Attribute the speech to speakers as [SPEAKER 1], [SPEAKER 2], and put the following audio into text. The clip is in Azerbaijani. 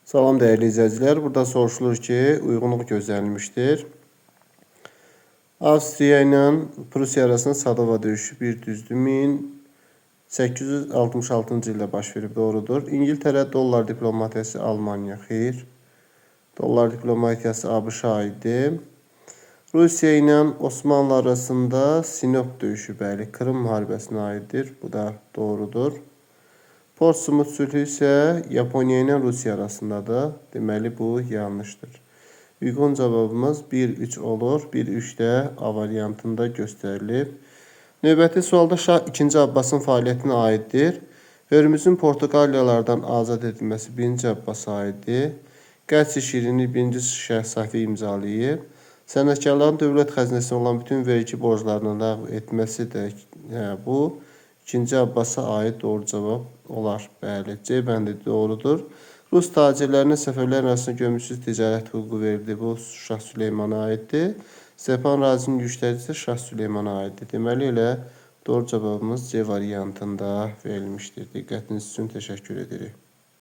[SPEAKER 1] Salam değerli izləyicilər. Burada soruşulur ki, uyğunluq gözlənilmişdir. Avstriya ilə Prusiya arasında Sadova döyüşü bir düzdür 1866-cı ildə baş verib, doğrudur. İngiltərə dollar diplomatiyası Almaniya, xeyr. Dollar diplomatiyası ABŞ-a aiddir. Rusiya ilə Osmanlı arasında Sinop döyüşü, bəli, Krım müharibəsinə aiddir. Bu da doğrudur. Portsmut sülhü isə Yaponiya ilə Rusiya arasındadır. Deməli, bu yanlışdır. Uyğun cavabımız 1-3 olur. 1-3 də A variantında göstərilib. Növbəti sualda Şah 2. Abbasın fəaliyyətinə aiddir. Hörmüzün Portuqaliyalardan azad edilməsi 1. Abbasa aiddir. Qəç şirini 1. Şəhsafi imzalayıb. Sənətkarların dövlət xəzinəsinə olan bütün vergi borclarını ləğv etməsi də bu 2. Abbasa aid doğru cavab olar. Bəli, C bəndi doğrudur. Rus tacirlərinə səfərlər arasında gömrüksüz ticarət hüququ verildi. Bu Şah Süleymana aiddir. Stepan Razinin yükləri isə Şah Süleymana aiddir. Deməli, elə doğru cavabımız C variantında verilmişdir. Diqqətiniz üçün təşəkkür edirik.